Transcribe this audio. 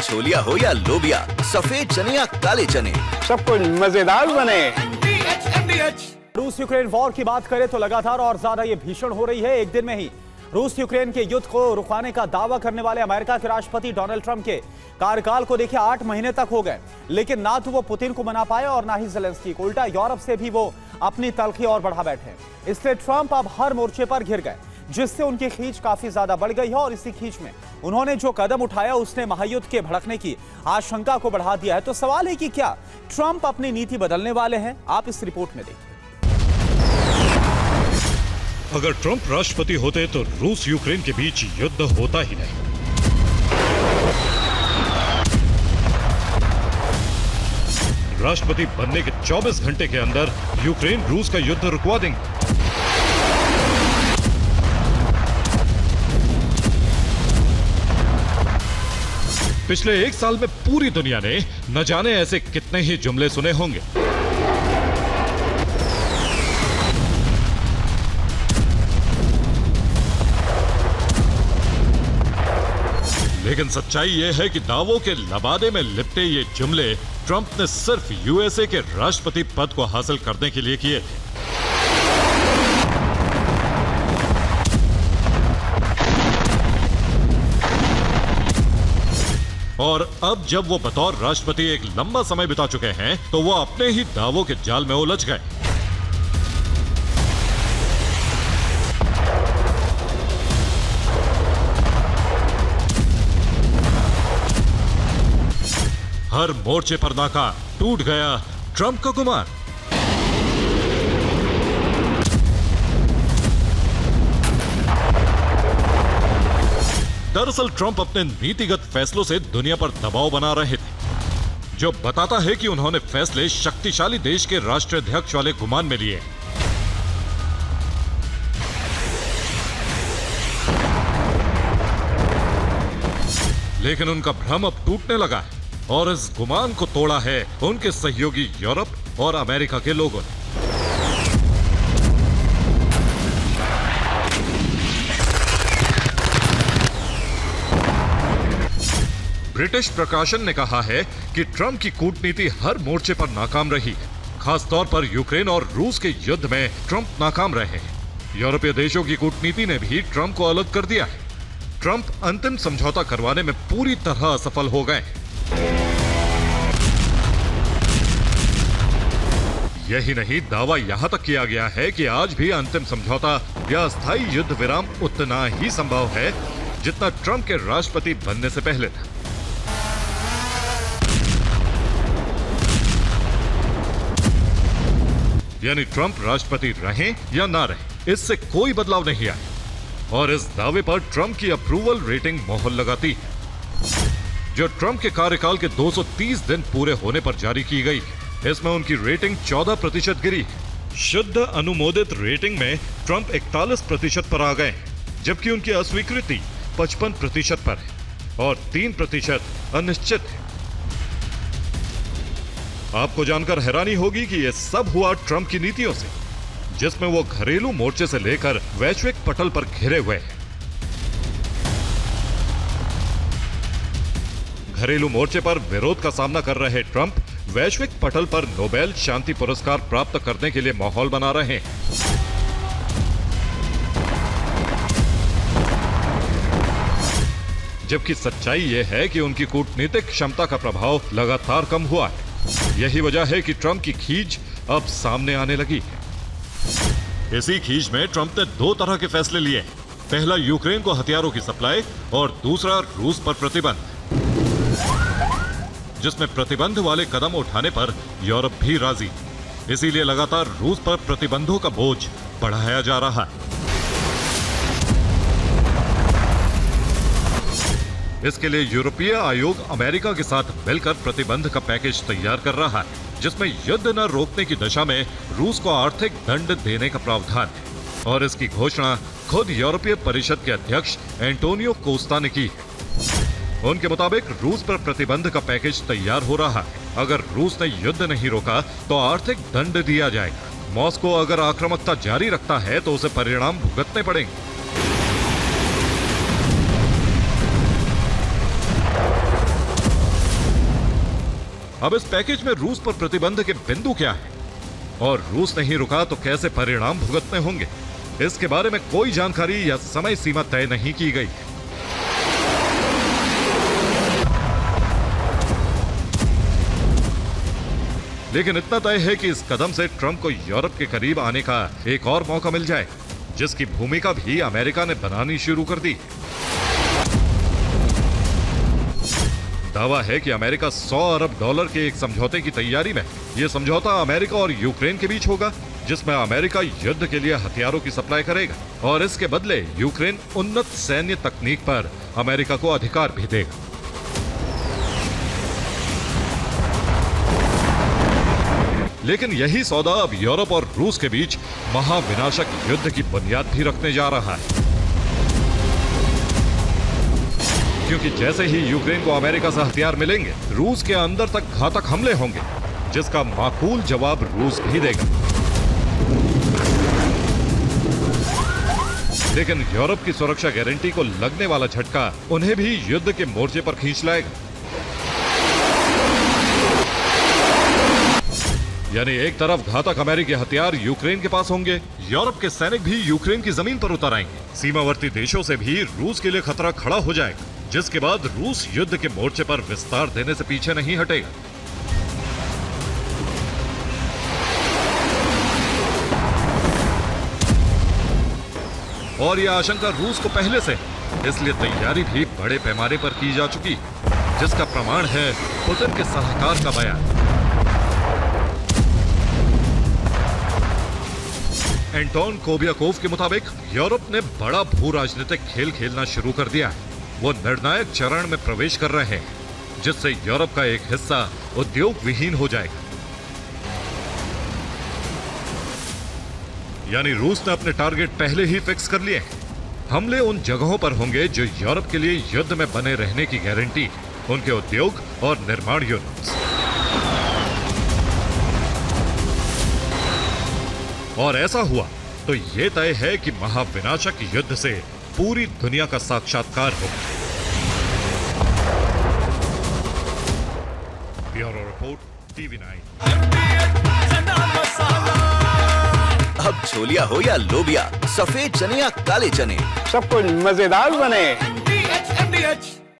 छोलिया हो या लोबिया, सफेद चने या काले चने, सब कुछ मजेदार बने। रूस यूक्रेन वॉर की बात करें तो लगातार और ज्यादा ये भीषण हो रही है। एक दिन में ही रूस यूक्रेन के युद्ध को रुकवाने का दावा करने वाले अमेरिका के राष्ट्रपति डोनाल्ड ट्रंप के कार्यकाल को देखिए 8 महीने तक हो गए, लेकिन ना तो वो पुतिन को मना पाए और ना ही ज़ेलेंस्की को। उल्टा यूरोप से भी वो अपनी तलखी और बढ़ा बैठे। इसलिए ट्रंप अब हर मोर्चे पर घिर गए, जिससे उनकी खींच काफी ज्यादा बढ़ गई है। और इसी खींच में उन्होंने जो कदम उठाया उसने महायुद्ध के भड़कने की आशंका को बढ़ा दिया है। तो सवाल है कि क्या ट्रंप अपनी नीति बदलने वाले हैं? आप इस रिपोर्ट में देखिए। अगर ट्रंप राष्ट्रपति होते तो रूस यूक्रेन के बीच युद्ध होता ही नहीं। राष्ट्रपति बनने के 24 घंटे के अंदर यूक्रेन रूस का युद्ध रुकवा देंगे। पिछले 1 साल में पूरी दुनिया ने न जाने ऐसे कितने ही जुमले सुने होंगे। लेकिन सच्चाई यह है कि दावों के लबादे में लिपटे ये जुमले ट्रंप ने सिर्फ यूएसए के राष्ट्रपति पद को हासिल करने के लिए किए थे। और अब जब वो बतौर राष्ट्रपति एक लंबा समय बिता चुके हैं, तो वो अपने ही दावों के जाल में उलझ गए। हर मोर्चे पर नाकाम, टूट गया ट्रंप का गुमान। दरअसल ट्रंप अपने नीतिगत फैसलों से दुनिया पर दबाव बना रहे थे, जो बताता है कि उन्होंने फैसले शक्तिशाली देश के राष्ट्राध्यक्ष वाले गुमान में लिए। लेकिन उनका भ्रम अब टूटने लगा है और इस गुमान को तोड़ा है उनके सहयोगी यूरोप और अमेरिका के लोगों ने। ब्रिटिश प्रकाशन ने कहा है कि ट्रंप की कूटनीति हर मोर्चे पर नाकाम रही है। खासतौर पर यूक्रेन और रूस के युद्ध में ट्रंप नाकाम रहे हैं। यूरोपीय देशों की कूटनीति ने भी ट्रंप को अलग कर दिया है। ट्रंप अंतिम समझौता करवाने में पूरी तरह असफल हो गए। यही नहीं, दावा यहां तक किया गया है कि आज भी अंतिम समझौता या अस्थायी युद्ध विराम उतना ही संभव है जितना ट्रंप के राष्ट्रपति बनने से पहले था। यानी ट्रंप राष्ट्रपति रहें या ना रहें, इससे कोई बदलाव नहीं आया। और इस दावे पर ट्रंप की अप्रूवल रेटिंग मोहर लगाती है, जो ट्रंप के कार्यकाल के 230 दिन पूरे होने पर जारी की गई। इसमें उनकी रेटिंग 14% गिरी। शुद्ध अनुमोदित रेटिंग में ट्रंप 41% पर आ गए, जबकि उनकी अस्वीकृति 55% पर है और 3% अनिश्चित है। आपको जानकर हैरानी होगी कि यह सब हुआ ट्रंप की नीतियों से, जिसमें वो घरेलू मोर्चे से लेकर वैश्विक पटल पर घिरे हुए हैं। घरेलू मोर्चे पर विरोध का सामना कर रहे ट्रंप वैश्विक पटल पर नोबेल शांति पुरस्कार प्राप्त करने के लिए माहौल बना रहे हैं। जबकि सच्चाई यह है कि उनकी कूटनीतिक क्षमता का प्रभाव लगातार कम हुआ है। यही वजह है कि ट्रंप की खींच अब सामने आने लगी है। इसी खींच में ट्रंप ने 2 तरह के फैसले लिए। पहला, यूक्रेन को हथियारों की सप्लाई और दूसरा, रूस पर प्रतिबंध, जिसमें प्रतिबंध वाले कदम उठाने पर यूरोप भी राजी। इसीलिए लगातार रूस पर प्रतिबंधों का बोझ बढ़ाया जा रहा है। इसके लिए यूरोपीय आयोग अमेरिका के साथ मिलकर प्रतिबंध का पैकेज तैयार कर रहा है, जिसमें युद्ध न रोकने की दिशा में रूस को आर्थिक दंड देने का प्रावधान है। और इसकी घोषणा खुद यूरोपीय परिषद के अध्यक्ष एंटोनियो कोस्टा ने की है। उनके मुताबिक रूस पर प्रतिबंध का पैकेज तैयार हो रहा है। अगर रूस ने युद्ध नहीं रोका तो आर्थिक दंड दिया जाएगा। मॉस्को अगर आक्रामकता जारी रखता है तो उसे परिणाम भुगतने पड़ेंगे। अब इस पैकेज में रूस पर प्रतिबंध के बिंदु क्या है और रूस नहीं रुका तो कैसे परिणाम भुगतने होंगे, इसके बारे में कोई जानकारी या समय सीमा तय नहीं की गई। लेकिन इतना तय है कि इस कदम से ट्रंप को यूरोप के करीब आने का एक और मौका मिल जाए, जिसकी भूमिका भी अमेरिका ने बनानी शुरू कर दी। दावा है कि अमेरिका $100 अरब के एक समझौते की तैयारी में। यह समझौता अमेरिका और यूक्रेन के बीच होगा, जिसमें अमेरिका युद्ध के लिए हथियारों की सप्लाई करेगा और इसके बदले यूक्रेन उन्नत सैन्य तकनीक पर अमेरिका को अधिकार भी देगा। लेकिन यही सौदा अब यूरोप और रूस के बीच महाविनाशक युद्ध की बुनियाद भी रखने जा रहा है, क्योंकि जैसे ही यूक्रेन को अमेरिका से हथियार मिलेंगे, रूस के अंदर तक घातक हमले होंगे, जिसका माकूल जवाब रूस भी देगा। लेकिन यूरोप की सुरक्षा गारंटी को लगने वाला झटका उन्हें भी युद्ध के मोर्चे पर खींच लाएगा। यानी एक तरफ घातक अमेरिकी हथियार यूक्रेन के पास होंगे, यूरोप के सैनिक भी यूक्रेन की जमीन पर उतर आएंगे, सीमावर्ती देशों से भी रूस के लिए खतरा खड़ा हो जाएगा, जिसके बाद रूस युद्ध के मोर्चे पर विस्तार देने से पीछे नहीं हटेगा। और यह आशंका रूस को पहले से, इसलिए तैयारी भी बड़े पैमाने पर की जा चुकी, जिसका प्रमाण है पुतिन के सलाहकार का बयान। एंटोन कोबियाकोव के मुताबिक यूरोप ने बड़ा भू राजनीतिक खेल खेलना शुरू कर दिया है। वो निर्णायक चरण में प्रवेश कर रहे हैं, जिससे यूरोप का एक हिस्सा उद्योग विहीन हो जाएगा। यानी रूस ने अपने टारगेट पहले ही फिक्स कर लिए हैं। हमले उन जगहों पर होंगे जो यूरोप के लिए युद्ध में बने रहने की गारंटी, उनके उद्योग और निर्माण यूनिट्स। और ऐसा हुआ तो यह तय है कि महाविनाशक युद्ध से पूरी दुनिया का साक्षात्कार होगा। Bureau report, TV9। अब छोलिया हो या लोबिया, सफेद चने या काले चने, सब कुछ मजेदार बने। MDH